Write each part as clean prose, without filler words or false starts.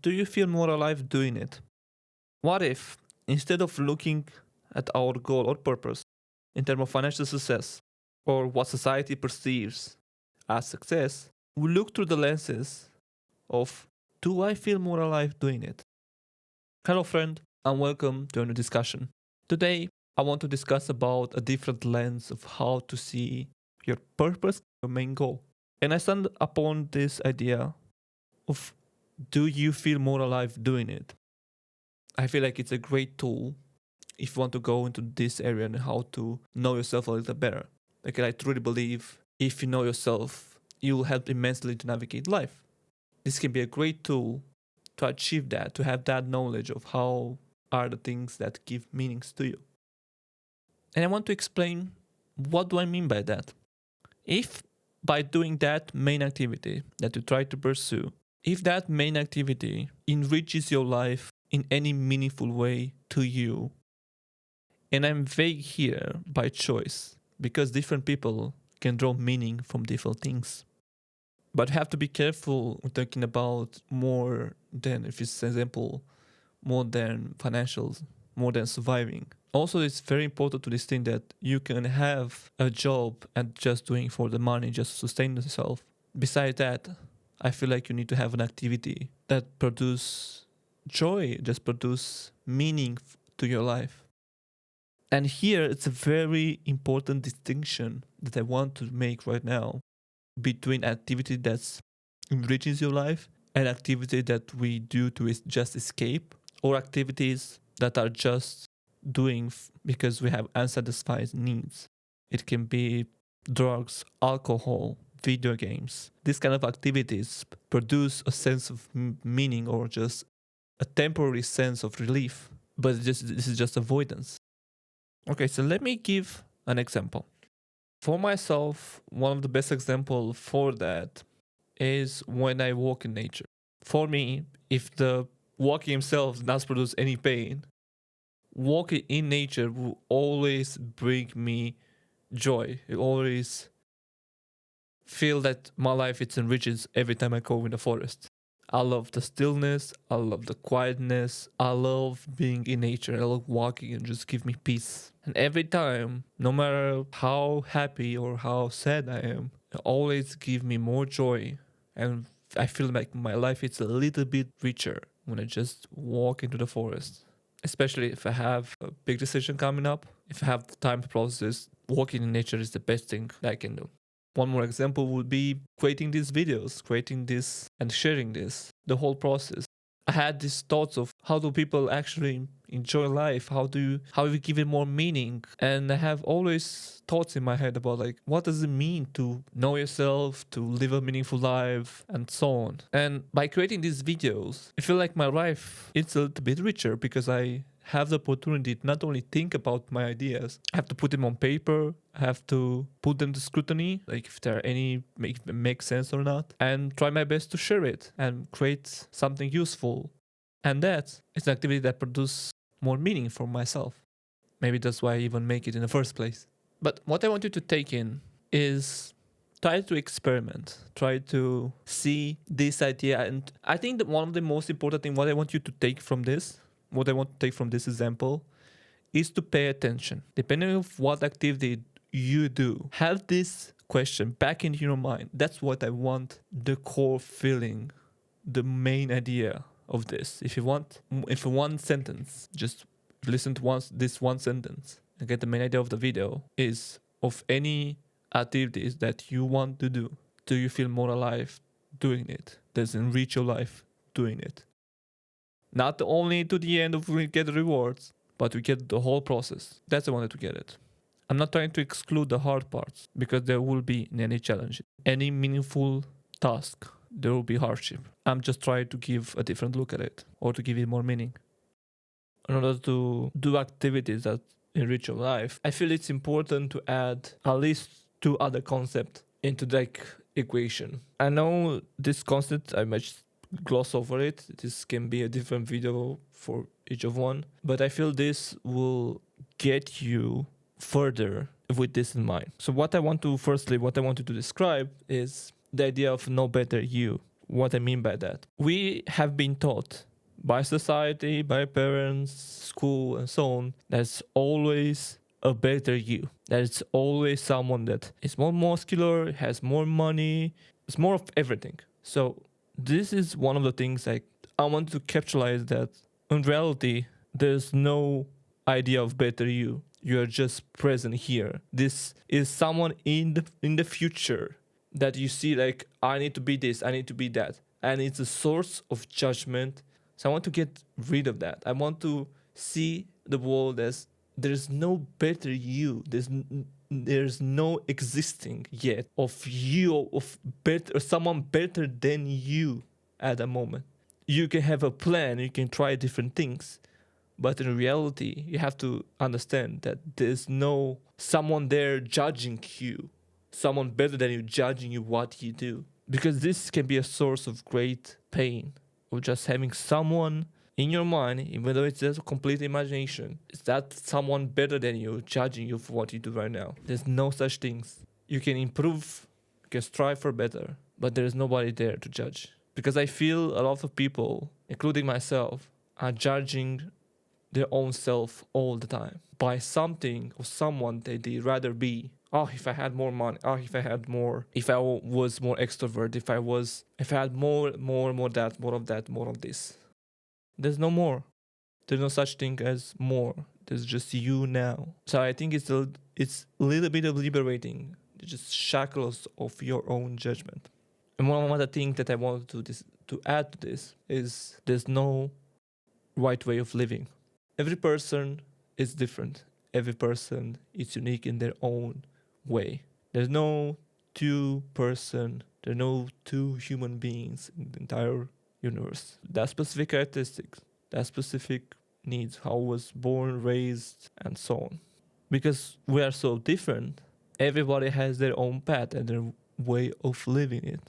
Do you feel more alive doing it? What if, instead of looking at our goal or purpose in terms of financial success or what society perceives as success, we look through the lenses of, do I feel more alive doing it? Hello friend, and welcome to a new discussion. Today, I want to discuss about a different lens of how to see your purpose, your main goal. And I stand upon this idea of, do you feel more alive doing it? I feel like it's a great tool if you want to go into this area and how to know yourself a little better. Like, I truly believe if you know yourself, you will help immensely to navigate life. This can be a great tool to achieve that, to have that knowledge of how are the things that give meanings to you. And I want to explain, what do I mean by that? If by doing that main activity that you try to pursue, if that main activity enriches your life in any meaningful way to you, and I'm vague here by choice because different people can draw meaning from different things. But you have to be careful when talking about more than, if it's an example, more than financials, more than surviving. Also, it's very important to distinct that you can have a job and just doing for the money, just to sustain yourself. Besides that, I feel like you need to have an activity that produce joy, just produce meaning to your life. And here it's a very important distinction that I want to make right now between activity that enriches your life and activity that we do to just escape, or activities that are just doing because we have unsatisfied needs. It can be drugs, alcohol, video games. These kind of activities produce a sense of meaning or just a temporary sense of relief, but this is just avoidance. Okay, so let me give an example. For myself, one of the best examples for that is when I walk in nature. For me, if the walking himself does produce any pain, walking in nature will always bring me joy. It always feel that my life it's enriches every time I go in the forest. I love the stillness, I love the quietness, I love being in nature, I love walking and just give me peace. And every time, no matter how happy or how sad I am, it always give me more joy. And I feel like my life is a little bit richer when I just walk into the forest. Especially if I have a big decision coming up, if I have the time to process, walking in nature is the best thing that I can do. One more example would be creating these videos, creating this and sharing this, the whole process. I had these thoughts of, how do people actually enjoy life? How do we give it more meaning? And I have always thoughts in my head about, like, what does it mean to know yourself, to live a meaningful life, and so on. And by creating these videos, I feel like my life is a little bit richer because I have the opportunity to not only think about my ideas, I have to put them on paper, I have to put them to scrutiny, like if there are any make sense or not, and try my best to share it and create something useful. And that is an activity that produces more meaning for myself. Maybe that's why I even make it in the first place. But what I want you to take in is, try to experiment, try to see this idea. And I think that one of the most important things, what I want you to take from this, what I want to take from this example, is to pay attention. Depending on what activity you do, have this question back in your mind. That's what I want, the core feeling, the main idea of this. If one sentence, just listen to this one sentence and get the main idea of the video, is of any activities that you want to do. Do you feel more alive doing it? Does it enrich your life doing it? Not only to the end of we get the rewards, but we get the whole process. That's the one to get it. I'm not trying to exclude the hard parts, because there will be in any challenge, any meaningful task, there will be hardship. I'm just trying to give a different look at it, or to give it more meaning. In order to do activities that enrich your life, I feel it's important to add at least two other concepts into the equation. I know this concept, I might gloss over it. This can be a different video for each of one, but I feel this will get you further with this in mind. So what I want you to describe is the idea of know better you. what I mean by that. We have been taught by society, by parents, school, and so on, there's always a better you. There's always someone that is more muscular, has more money, it's more of everything. So this is one of the things I want to capitalize, that in reality, there's no idea of better you. You're just present here. This is someone in the future that you see like, I need to be this, I need to be that. And it's a source of judgment. So I want to get rid of that. I want to see the world as there's no better you. There's no existing yet of you, of better, someone better than you at the moment. You can have a plan, you can try different things, but in reality, you have to understand that there's no someone there judging you, someone better than you judging you what you do. Because this can be a source of great pain, of just having someone in your mind, even though it's just a complete imagination, is that someone better than you judging you for what you do right now. There's no such things. You can improve, you can strive for better, but there's nobody there to judge. Because I feel a lot of people, including myself, are judging their own self all the time by something or someone that they'd rather be. Oh, if I had more money. Oh, if I had more. If I was more extrovert. If I had more that, more of that, more of this. There's no more. There's no such thing as more. There's just you now. So I think it's a little bit of liberating. It's just shackles of your own judgment. And one other thing that I want to add to this is there's no right way of living. Every person is different. Every person is unique in their own way. There's no two human beings in the entire universe. That specific characteristics, that specific needs, how I was born, raised, and so on. Because we are so different, everybody has their own path and their way of living it.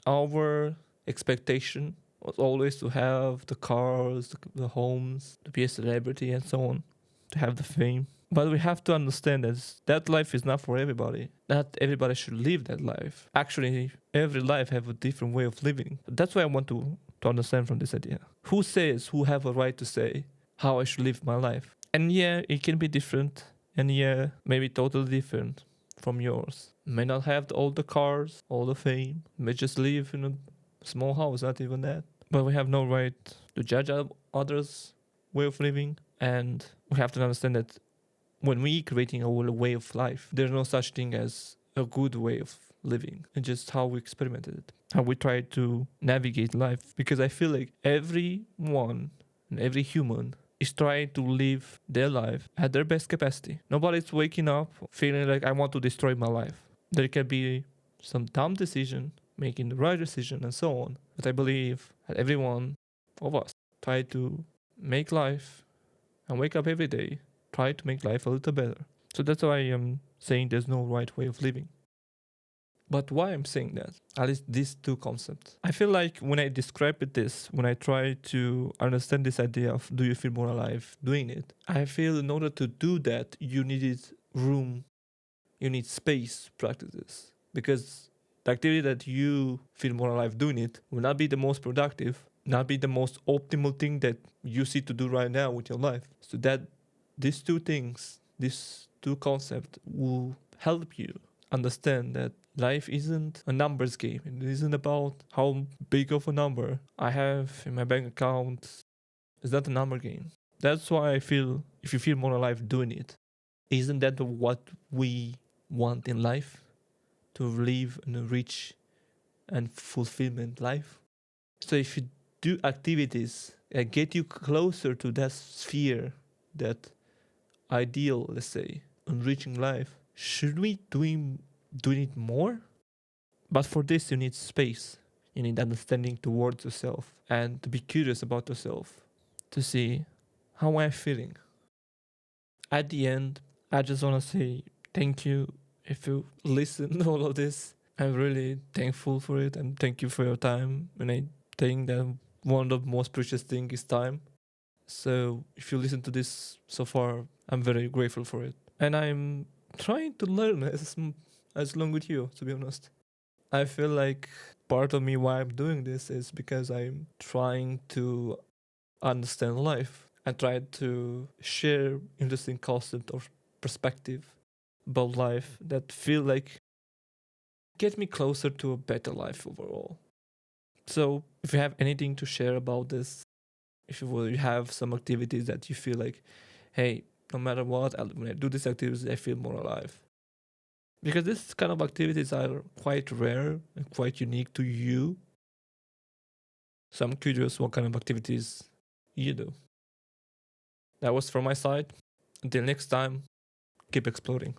Our expectation was always to have the cars, the homes, to be a celebrity and so on, to have the fame. But we have to understand that life is not for everybody. Not everybody should live that life. Actually, every life have a different way of living. That's what I want to understand from this idea. Who have a right to say how I should live my life? And yeah, it can be different. And yeah, maybe totally different from yours. May not have all the cars, all the fame. May just live in a small house, not even that. But we have no right to judge others' way of living. And we have to understand that when we creating a way of life, there's no such thing as a good way of living. It's just how we experimented it, how we try to navigate life. Because I feel like everyone and every human is trying to live their life at their best capacity. Nobody's waking up feeling like I want to destroy my life. There can be some dumb decision, making the right decision and so on. But I believe that every one of us try to make life and wake up every day, try to make life a little better. So that's why I'm saying there's no right way of living. But why I'm saying that, at least these two concepts, I feel like when I describe it this, when I try to understand this idea of do you feel more alive doing it, I feel in order to do that, you needed room, you need space to practice this. Because the activity that you feel more alive doing it will not be the most productive, not be the most optimal thing that you see to do right now with your life. So that these two things, these two concepts will help you understand that life isn't a numbers game. It isn't about how big of a number I have in my bank account. It's not a number game. That's why I feel if you feel more alive doing it, isn't that what we want in life? To live in a rich and fulfillment life. So if you do activities that get you closer to that sphere, that ideal, let's say, enriching life, should we doing it more? But for this, you need space. You need understanding towards yourself and to be curious about yourself, to see how am I feeling. At the end, I just want to say thank you if you listen to all of this. I'm really thankful for it and thank you for your time. And I think that one of the most precious things is time. So if you listen to this so far, I'm very grateful for it. And I'm trying to learn as long with you, to be honest. I feel like part of me why I'm doing this is because I'm trying to understand life and try to share interesting concept or perspective about life that feel like get me closer to a better life overall. So if you have anything to share about this, if you have some activities that you feel like, hey, no matter what, when I do these activities, I feel more alive. Because this kind of activities are quite rare and quite unique to you. So I'm curious what kind of activities you do. That was from my side. Until next time, keep exploring.